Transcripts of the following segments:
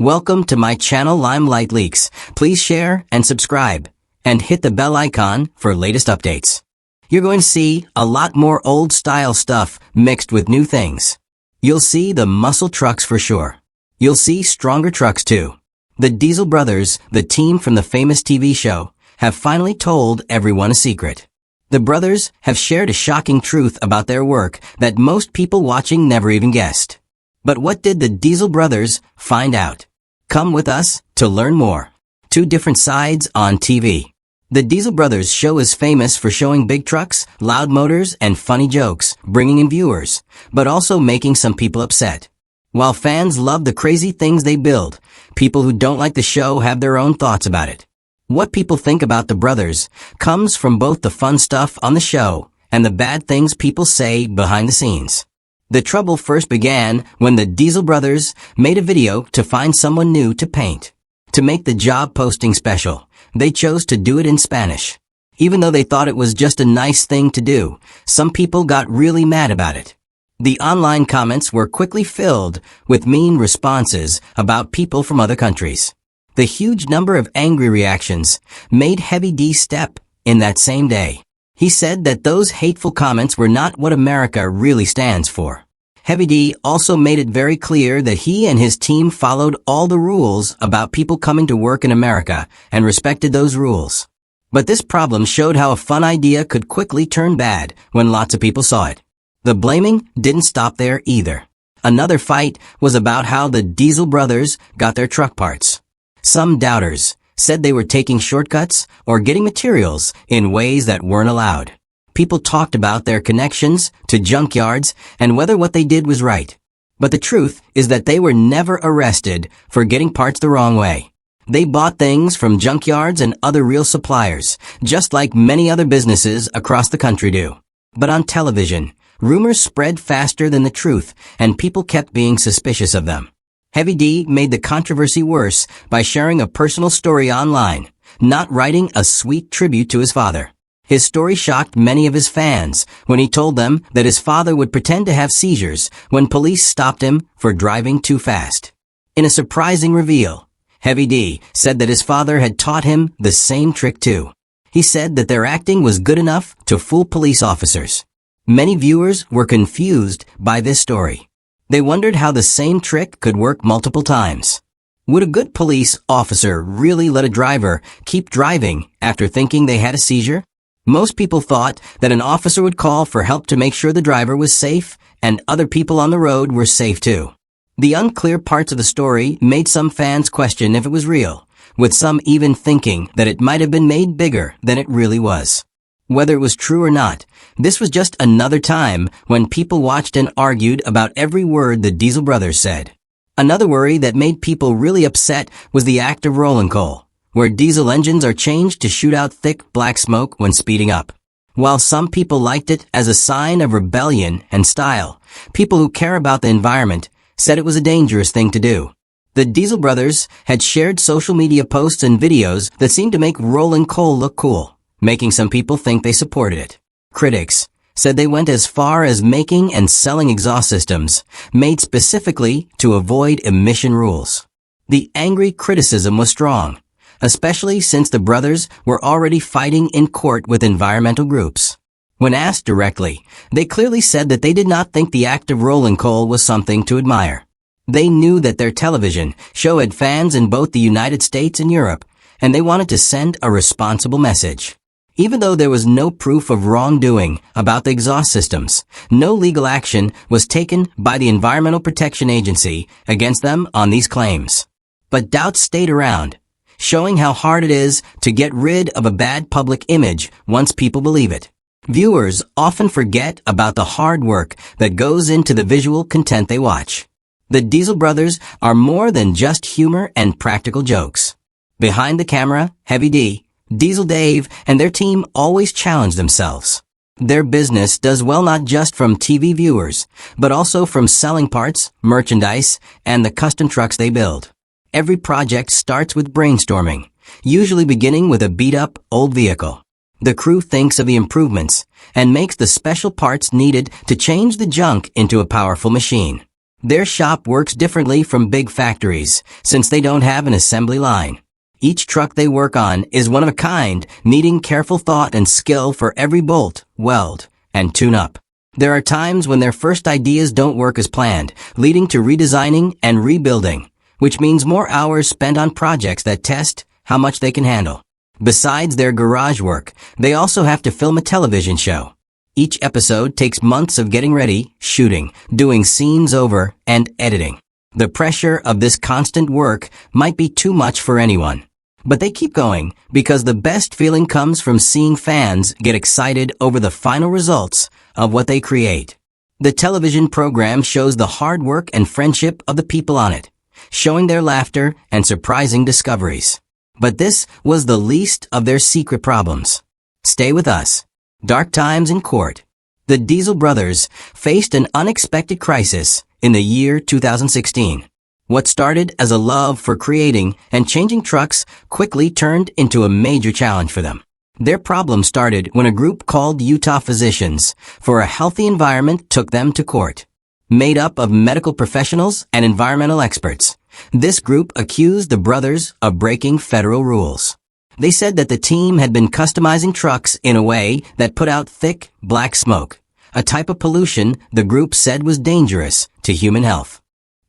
Welcome to my channel Limelight Leaks. Please share and subscribe, and hit the bell icon for latest updates. You're going to see a lot more old style stuff mixed with new things. You'll see the muscle trucks for sure. You'll see stronger trucks too. The Diesel brothers, the team from the famous TV show, have finally told everyone a secret. The brothers have shared a shocking truth about their work that most people watching never even guessed. But what did the Diesel brothers find out? Come with us to learn more. Two different sides on TV. The Diesel brothers show is famous for showing big trucks, loud motors, and funny jokes, bringing in viewers, but also making some people upset. While fans love the crazy things they build, people who don't like the show have their own thoughts about it. What people think about the brothers comes from both the fun stuff on the show and the bad things people say behind the scenes. The trouble first began when the Diesel brothers made a video to find someone new to paint. To make the job posting special, they chose to do it in Spanish. Even though they thought it was just a nice thing to do, some people got really mad about it. The online comments were quickly filled with mean responses about people from other countries. The huge number of angry reactions made Heavy D step in that same day. He said that those hateful comments were not what America really stands for. Heavy D also made it very clear that he and his team followed all the rules about people coming to work in America and respected those rules. But this problem showed how a fun idea could quickly turn bad when lots of people saw it. The blaming didn't stop there either. Another fight was about how the Diesel brothers got their truck parts. Some doubters said they were taking shortcuts or getting materials in ways that weren't allowed. People talked about their connections to junkyards and whether what they did was right. But the truth is that they were never arrested for getting parts the wrong way. They bought things from junkyards and other real suppliers, just like many other businesses across the country do. But on television, rumors spread faster than the truth, and people kept being suspicious of them. Heavy D made the controversy worse by sharing a personal story online, not writing a sweet tribute to his father. His story shocked many of his fans when he told them that his father would pretend to have seizures when police stopped him for driving too fast. In a surprising reveal, Heavy D said that his father had taught him the same trick too. He said that their acting was good enough to fool police officers. Many viewers were confused by this story. They wondered how the same trick could work multiple times. Would a good police officer really let a driver keep driving after thinking they had a seizure? Most people thought that an officer would call for help to make sure the driver was safe and other people on the road were safe too. The unclear parts of the story made some fans question if it was real, with some even thinking that it might have been made bigger than it really was. Whether it was true or not, this was just another time when people watched and argued about every word the Diesel brothers said. Another worry that made people really upset was the act of rolling coal, where diesel engines are changed to shoot out thick black smoke when speeding up. While some people liked it as a sign of rebellion and style, people who care about the environment said it was a dangerous thing to do. The Diesel brothers had shared social media posts and videos that seemed to make rolling coal look cool, making some people think they supported it. Critics said they went as far as making and selling exhaust systems made specifically to avoid emission rules. The angry criticism was strong, especially since the brothers were already fighting in court with environmental groups. When asked directly, they clearly said that they did not think the act of rolling coal was something to admire. They knew that their television show had fans in both the United States and Europe, and they wanted to send a responsible message. Even though there was no proof of wrongdoing about the exhaust systems, no legal action was taken by the Environmental Protection Agency against them on these claims. But doubts stayed around, showing how hard it is to get rid of a bad public image once people believe it. Viewers often forget about the hard work that goes into the visual content they watch. The Diesel brothers are more than just humor and practical jokes. Behind the camera, Heavy D, Diesel Dave, and their team always challenge themselves. Their business does well not just from TV viewers, but also from selling parts, merchandise, and the custom trucks they build. Every project starts with brainstorming, usually beginning with a beat-up old vehicle. The crew thinks of the improvements and makes the special parts needed to change the junk into a powerful machine. Their shop works differently from big factories, since they don't have an assembly line. Each truck they work on is one of a kind, needing careful thought and skill for every bolt, weld, and tune-up. There are times when their first ideas don't work as planned, leading to redesigning and rebuilding, which means more hours spent on projects that test how much they can handle. Besides their garage work, they also have to film a television show. Each episode takes months of getting ready, shooting, doing scenes over, and editing. The pressure of this constant work might be too much for anyone. But they keep going because the best feeling comes from seeing fans get excited over the final results of what they create. The television program shows the hard work and friendship of the people on it, showing their laughter and surprising discoveries. But this was the least of their secret problems. Stay with us. Dark times in court. The Diesel brothers faced an unexpected crisis in the year 2016. What started as a love for creating and changing trucks quickly turned into a major challenge for them. Their problem started when a group called Utah Physicians for a Healthy Environment took them to court. Made up of medical professionals and environmental experts, this group accused the brothers of breaking federal rules. They said that the team had been customizing trucks in a way that put out thick, black smoke, a type of pollution the group said was dangerous to human health.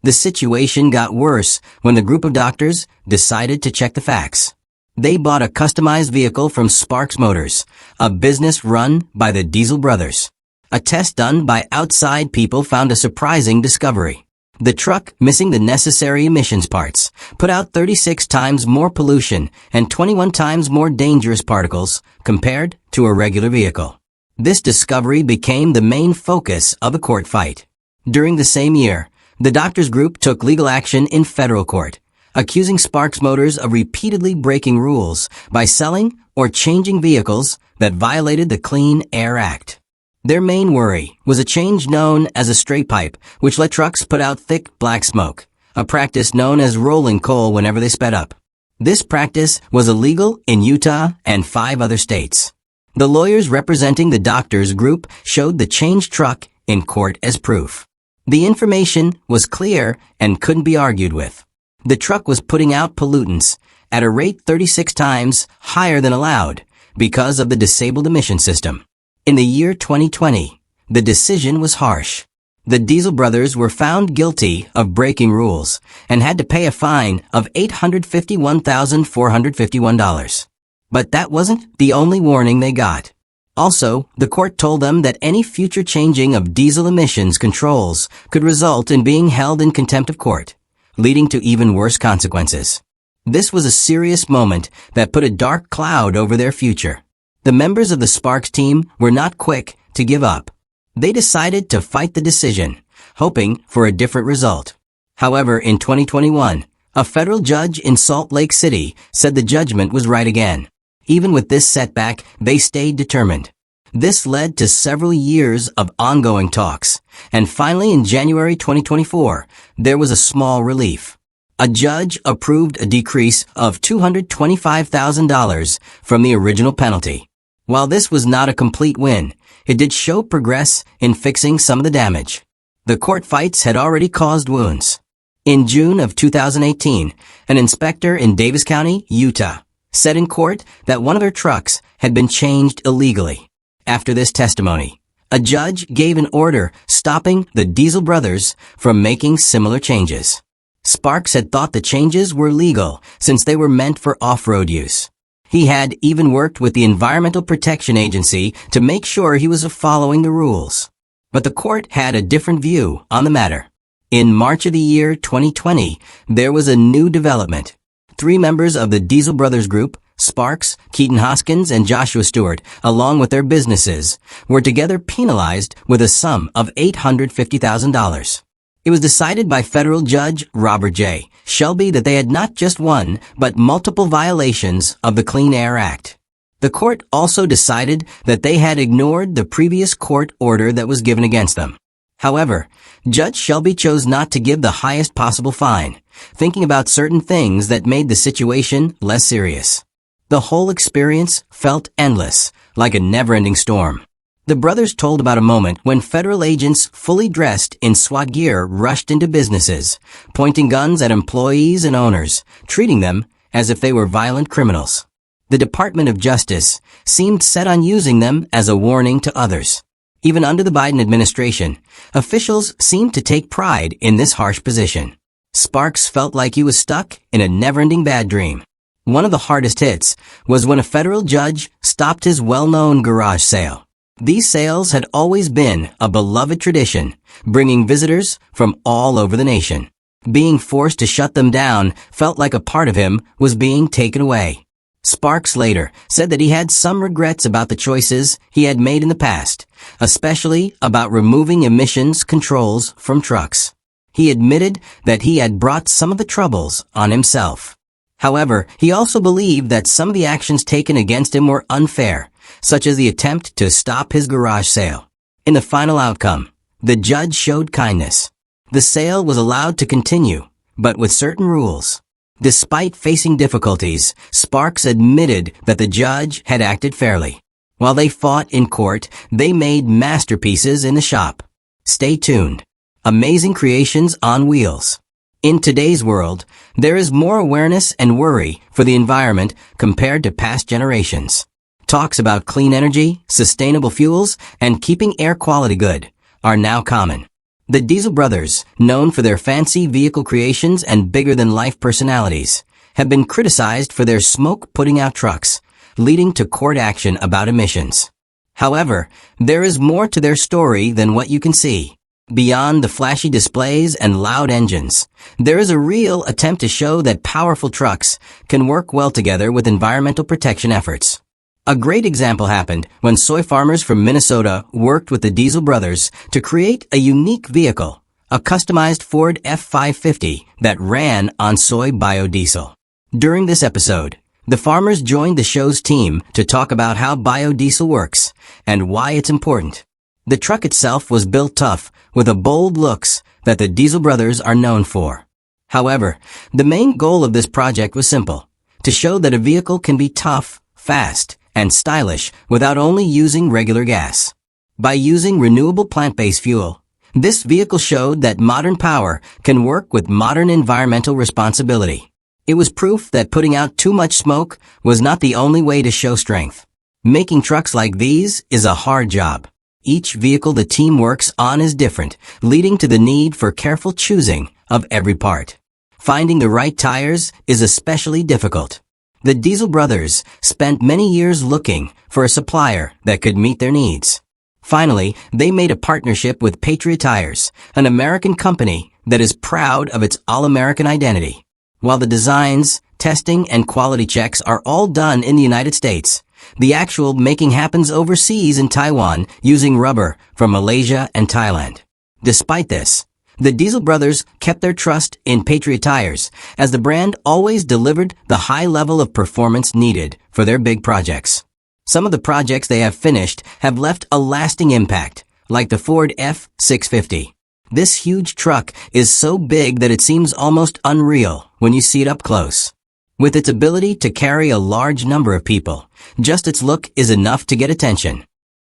The situation got worse when the group of doctors decided to check the facts. They bought a customized vehicle from Sparks Motors, a business run by the Diesel brothers. A test done by outside people found a surprising discovery. The truck, missing the necessary emissions parts, put out 36 times more pollution and 21 times more dangerous particles compared to a regular vehicle. This discovery became the main focus of a court fight. During the same year, the doctors group took legal action in federal court, accusing Sparks Motors of repeatedly breaking rules by selling or changing vehicles that violated the Clean Air Act. Their main worry was a change known as a straight pipe, which let trucks put out thick black smoke, a practice known as rolling coal whenever they sped up. This practice was illegal in Utah and 5 other states. The lawyers representing the doctors group showed the changed truck in court as proof. The information was clear and couldn't be argued with. The truck was putting out pollutants at a rate 36 times higher than allowed because of the disabled emission system. In the year 2020, the decision was harsh. The Diesel brothers were found guilty of breaking rules and had to pay a fine of $851,451. But that wasn't the only warning they got. Also, the court told them that any future changing of diesel emissions controls could result in being held in contempt of court, leading to even worse consequences. This was a serious moment that put a dark cloud over their future. The members of the Sparks team were not quick to give up. They decided to fight the decision, hoping for a different result. However, in 2021, a federal judge in Salt Lake City said the judgment was right again. Even with this setback, they stayed determined. This led to several years of ongoing talks, and finally in January 2024, there was a small relief. A judge approved a decrease of $225,000 from the original penalty. While this was not a complete win, it did show progress in fixing some of the damage. The court fights had already caused wounds. In June of 2018, an inspector in Davis County, Utah, said in court that one of their trucks had been changed illegally. After this testimony, a judge gave an order stopping the Diesel brothers from making similar changes. Sparks had thought the changes were legal since they were meant for off-road use. He had even worked with the Environmental Protection Agency to make sure he was following the rules. But the court had a different view on the matter. In March of the year 2020, there was a new development. 3 members of the Diesel Brothers Group, Sparks, Keaton Hoskins, and Joshua Stewart, along with their businesses, were together penalized with a sum of $850,000. It was decided by federal judge Robert J. Shelby that they had not just one, but multiple violations of the Clean Air Act. The court also decided that they had ignored the previous court order that was given against them. However, Judge Shelby chose not to give the highest possible fine, thinking about certain things that made the situation less serious. The whole experience felt endless, like a never-ending storm. The brothers told about a moment when federal agents fully dressed in SWAT gear rushed into businesses, pointing guns at employees and owners, treating them as if they were violent criminals. The Department of Justice seemed set on using them as a warning to others. Even under the Biden administration, officials seemed to take pride in this harsh position. Sparks felt like he was stuck in a never-ending bad dream. One of the hardest hits was when a federal judge stopped his well-known garage sale. These sales had always been a beloved tradition, bringing visitors from all over the nation. Being forced to shut them down felt like a part of him was being taken away. Sparks later said that he had some regrets about the choices he had made in the past, especially about removing emissions controls from trucks. He admitted that he had brought some of the troubles on himself. However, he also believed that some of the actions taken against him were unfair, such as the attempt to stop his garage sale. In the final outcome, the judge showed kindness. The sale was allowed to continue, but with certain rules. Despite facing difficulties, Sparks admitted that the judge had acted fairly. While they fought in court, they made masterpieces in the shop. Stay tuned. Amazing creations on wheels. In today's world, there is more awareness and worry for the environment compared to past generations. Talks about clean energy, sustainable fuels, and keeping air quality good are now common. The Diesel brothers, known for their fancy vehicle creations and bigger-than-life personalities, have been criticized for their smoke-putting-out trucks, leading to court action about emissions. However, there is more to their story than what you can see. Beyond the flashy displays and loud engines, there is a real attempt to show that powerful trucks can work well together with environmental protection efforts. A great example happened when soy farmers from Minnesota worked with the Diesel brothers to create a unique vehicle, a customized Ford F-550 that ran on soy biodiesel. During this episode, the farmers joined the show's team to talk about how biodiesel works and why it's important. The truck itself was built tough with the bold looks that the Diesel brothers are known for. However, the main goal of this project was simple: to show that a vehicle can be tough, fast, and stylish without only using regular gas. By using renewable plant-based fuel, this vehicle showed that modern power can work with modern environmental responsibility. It was proof that putting out too much smoke was not the only way to show strength. Making trucks like these is a hard job. Each vehicle the team works on is different, leading to the need for careful choosing of every part. Finding the right tires is especially difficult. The Diesel brothers spent many years looking for a supplier that could meet their needs. Finally, they made a partnership with Patriot Tires, an American company that is proud of its all-American identity. While the designs, testing, and quality checks are all done in the United States, the actual making happens overseas in Taiwan using rubber from Malaysia and Thailand. Despite this, the Diesel brothers kept their trust in Patriot Tires, as the brand always delivered the high level of performance needed for their big projects. Some of the projects they have finished have left a lasting impact, like the Ford F-650. This huge truck is so big that it seems almost unreal when you see it up close. With its ability to carry a large number of people, just its look is enough to get attention.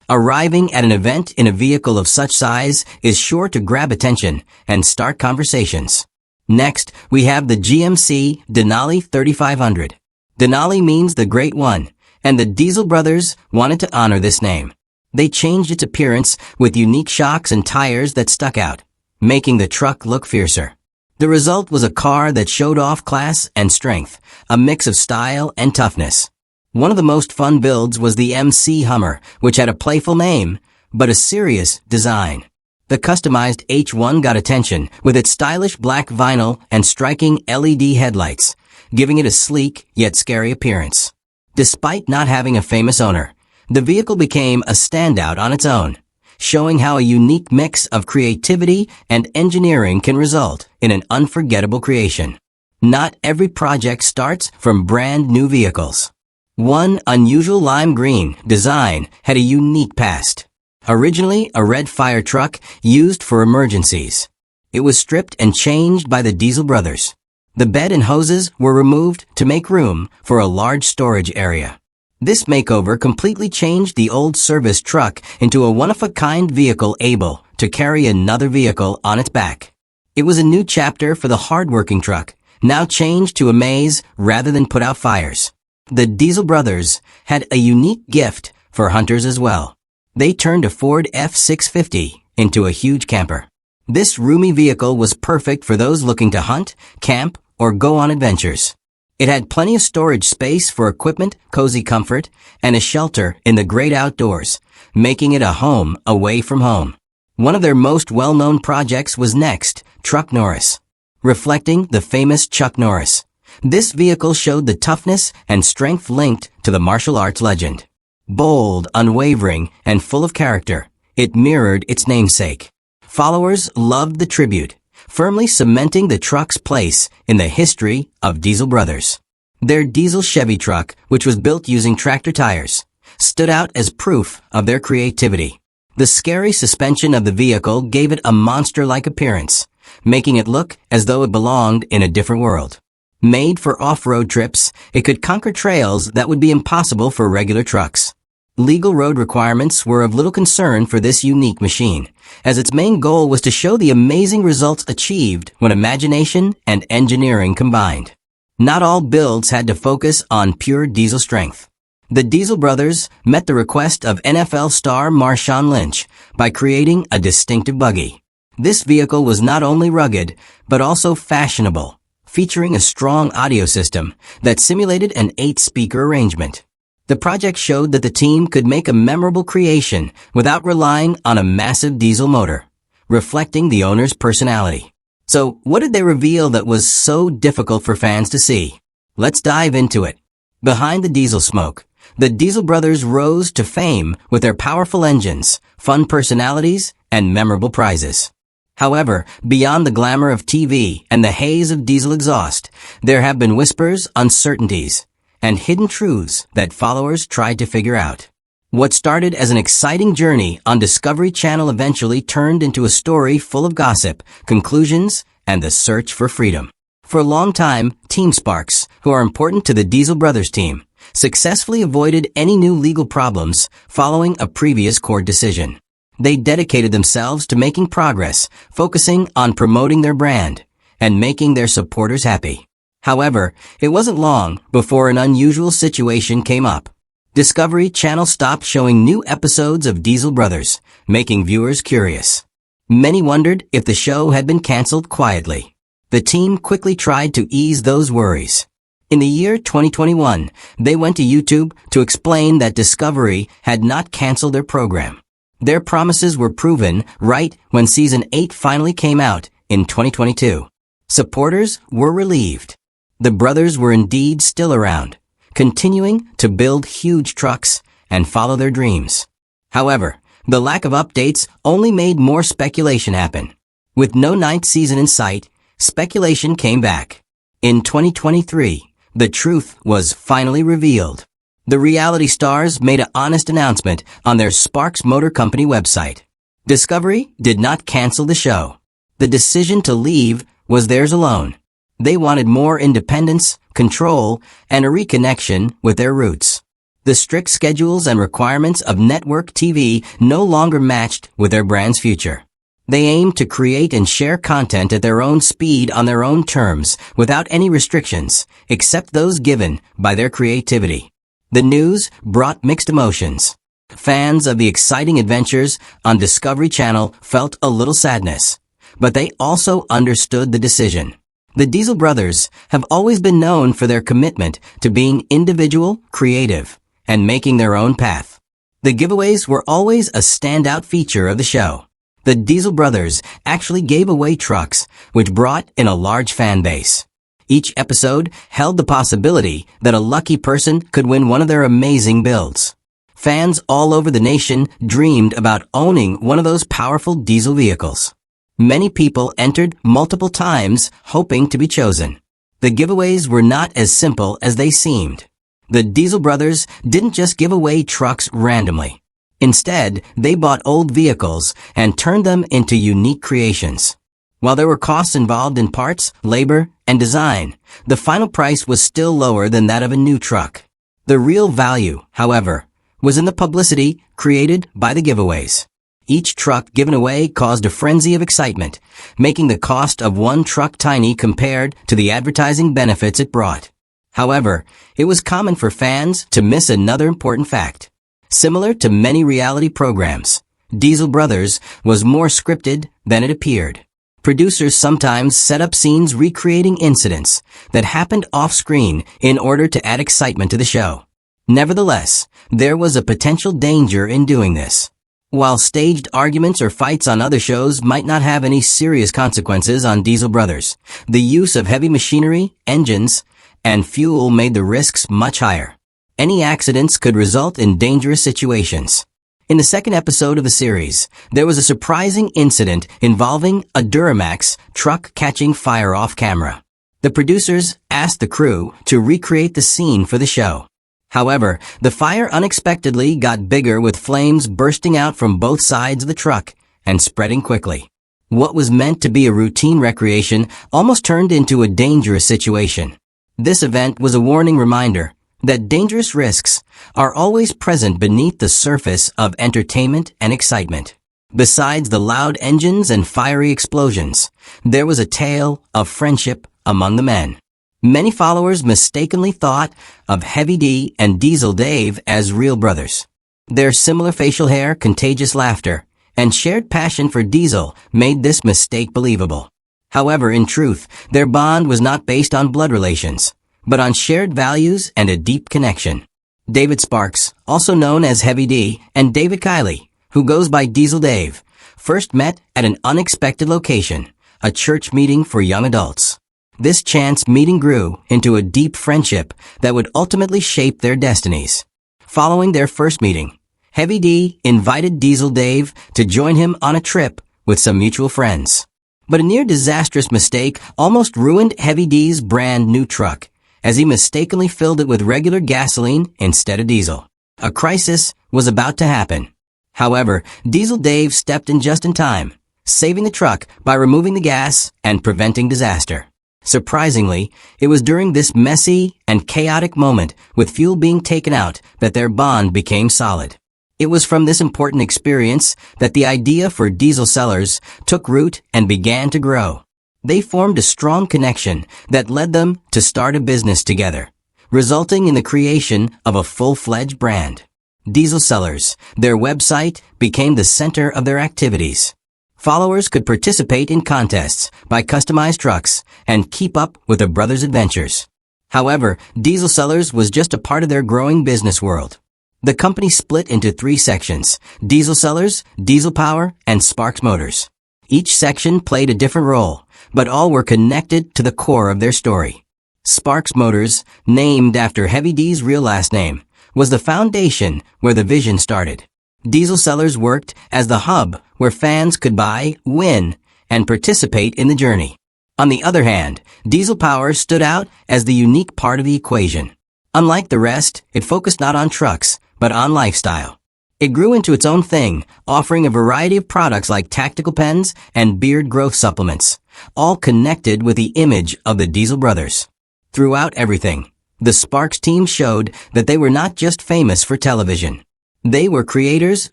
Arriving at an event in a vehicle of such size is sure to grab attention and start conversations. Next, we have the GMC Denali 3500. Denali means the Great One, and the Diesel brothers wanted to honor this name. They changed its appearance with unique shocks and tires that stuck out, making the truck look fiercer. The result was a car that showed off class and strength, a mix of style and toughness. One of the most fun builds was the MC Hummer, which had a playful name, but a serious design. The customized H1 got attention with its stylish black vinyl and striking LED headlights, giving it a sleek yet scary appearance. Despite not having a famous owner, the vehicle became a standout on its own, showing how a unique mix of creativity and engineering can result in an unforgettable creation. Not every project starts from brand new vehicles. One unusual lime green design had a unique past. Originally a red fire truck used for emergencies, it was stripped and changed by the Diesel brothers. The bed and hoses were removed to make room for a large storage area. This makeover completely changed the old service truck into a one-of-a-kind vehicle able to carry another vehicle on its back. It was a new chapter for the hard-working truck, now changed to amaze rather than put out fires. The Diesel brothers had a unique gift for hunters as well. They turned a Ford F-650 into a huge camper. This roomy vehicle was perfect for those looking to hunt, camp, or go on adventures. It had plenty of storage space for equipment, cozy comfort, and a shelter in the great outdoors, making it a home away from home. One of their most well-known projects was Next, Truck Norris, reflecting the famous Chuck Norris. This vehicle showed the toughness and strength linked to the martial arts legend. Bold, unwavering, and full of character, it mirrored its namesake. Followers loved the tribute, firmly cementing the truck's place in the history of Diesel brothers. Their diesel Chevy truck, which was built using tractor tires, stood out as proof of their creativity. The scary suspension of the vehicle gave it a monster-like appearance, making it look as though it belonged in a different world. Made for off-road trips, it could conquer trails that would be impossible for regular trucks. Legal road requirements were of little concern for this unique machine, as its main goal was to show the amazing results achieved when imagination and engineering combined. Not all builds had to focus on pure diesel strength. The Diesel brothers met the request of NFL star Marshawn Lynch by creating a distinctive buggy. This vehicle was not only rugged, but also fashionable, featuring a strong audio system that simulated an 8-speaker arrangement. The project showed that the team could make a memorable creation without relying on a massive diesel motor, reflecting the owner's personality. So, what did they reveal that was so difficult for fans to see? Let's dive into it. Behind the diesel smoke, the Diesel brothers rose to fame with their powerful engines, fun personalities, and memorable prizes. However, beyond the glamour of TV and the haze of diesel exhaust, there have been whispers, uncertainties, and hidden truths that followers tried to figure out. What started as an exciting journey on Discovery Channel eventually turned into a story full of gossip, conclusions, and the search for freedom. For a long time, Team Sparks, who are important to the Diesel brothers team, successfully avoided any new legal problems following a previous court decision. They dedicated themselves to making progress, focusing on promoting their brand and making their supporters happy. However, it wasn't long before an unusual situation came up. Discovery Channel stopped showing new episodes of Diesel brothers, making viewers curious. Many wondered if the show had been canceled quietly. The team quickly tried to ease those worries. In the year 2021, they went to YouTube to explain that Discovery had not canceled their program. Their promises were proven right when Season 8 finally came out in 2022. Supporters were relieved. The brothers were indeed still around, continuing to build huge trucks and follow their dreams. However, the lack of updates only made more speculation happen. With no ninth season in sight, speculation came back. In 2023, the truth was finally revealed. The reality stars made an honest announcement on their Sparks Motor Company website. Discovery did not cancel the show. The decision to leave was theirs alone. They wanted more independence, control, and a reconnection with their roots. The strict schedules and requirements of network TV no longer matched with their brand's future. They aimed to create and share content at their own speed on their own terms, without any restrictions, except those given by their creativity. The news brought mixed emotions. Fans of the exciting adventures on Discovery Channel felt a little sadness, but they also understood the decision. The Diesel brothers have always been known for their commitment to being individual, creative, and making their own path. The giveaways were always a standout feature of the show. The Diesel brothers actually gave away trucks, which brought in a large fan base. Each episode held the possibility that a lucky person could win one of their amazing builds. Fans all over the nation dreamed about owning one of those powerful diesel vehicles. Many people entered multiple times hoping to be chosen. The giveaways were not as simple as they seemed. The Diesel brothers didn't just give away trucks randomly. Instead, they bought old vehicles and turned them into unique creations. While there were costs involved in parts, labor, and design, the final price was still lower than that of a new truck. The real value, however, was in the publicity created by the giveaways. Each truck given away caused a frenzy of excitement, making the cost of one truck tiny compared to the advertising benefits it brought. However, it was common for fans to miss another important fact. Similar to many reality programs, Diesel Brothers was more scripted than it appeared. Producers sometimes set up scenes recreating incidents that happened off-screen in order to add excitement to the show. Nevertheless, there was a potential danger in doing this. While staged arguments or fights on other shows might not have any serious consequences on Diesel Brothers, the use of heavy machinery, engines, and fuel made the risks much higher. Any accidents could result in dangerous situations. In the second episode of the series, there was a surprising incident involving a Duramax truck catching fire off camera. The producers asked the crew to recreate the scene for the show. However, the fire unexpectedly got bigger with flames bursting out from both sides of the truck and spreading quickly. What was meant to be a routine recreation almost turned into a dangerous situation. This event was a warning reminder that dangerous risks are always present beneath the surface of entertainment and excitement. Besides the loud engines and fiery explosions, there was a tale of friendship among the men. Many followers mistakenly thought of Heavy D and Diesel Dave as real brothers. Their similar facial hair, contagious laughter, and shared passion for Diesel made this mistake believable. However, in truth, their bond was not based on blood relations, but on shared values and a deep connection. David Sparks, also known as Heavy D, and David Kiley, who goes by Diesel Dave, first met at an unexpected location, a church meeting for young adults. This chance meeting grew into a deep friendship that would ultimately shape their destinies. Following their first meeting, Heavy D invited Diesel Dave to join him on a trip with some mutual friends. But a near disastrous mistake almost ruined Heavy D's brand new truck, as he mistakenly filled it with regular gasoline instead of diesel. A crisis was about to happen. However, Diesel Dave stepped in just in time, saving the truck by removing the gas and preventing disaster. Surprisingly, it was during this messy and chaotic moment with fuel being taken out that their bond became solid. It was from this important experience that the idea for Diesel Sellers took root and began to grow. They formed a strong connection that led them to start a business together, resulting in the creation of a full-fledged brand. Diesel Sellers, their website, became the center of their activities. Followers could participate in contests, buy customized trucks, and keep up with the brothers' adventures. However, Diesel Sellers was just a part of their growing business world. The company split into 3 sections: Diesel Sellers, Diesel Power, and Sparks Motors. Each section played a different role, but all were connected to the core of their story. Sparks Motors, named after Heavy D's real last name, was the foundation where the vision started. Diesel Sellers worked as the hub where fans could buy, win, and participate in the journey. On the other hand, Diesel Power stood out as the unique part of the equation. Unlike the rest, it focused not on trucks, but on lifestyle. It grew into its own thing, offering a variety of products like tactical pens and beard growth supplements, all connected with the image of the Diesel Brothers. Throughout everything, the Sparks team showed that they were not just famous for television. They were creators,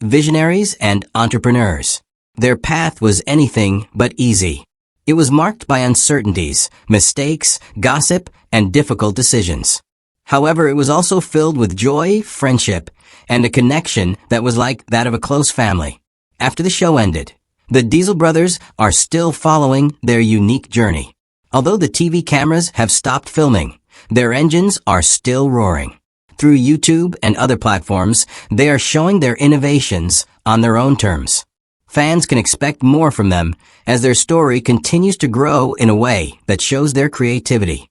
visionaries, and entrepreneurs. Their path was anything but easy. It was marked by uncertainties, mistakes, gossip, and difficult decisions. However, it was also filled with joy, friendship, and a connection that was like that of a close family. After the show ended, the Diesel Brothers are still following their unique journey. Although the TV cameras have stopped filming, their engines are still roaring. Through YouTube and other platforms, they are showing their innovations on their own terms. Fans can expect more from them as their story continues to grow in a way that shows their creativity,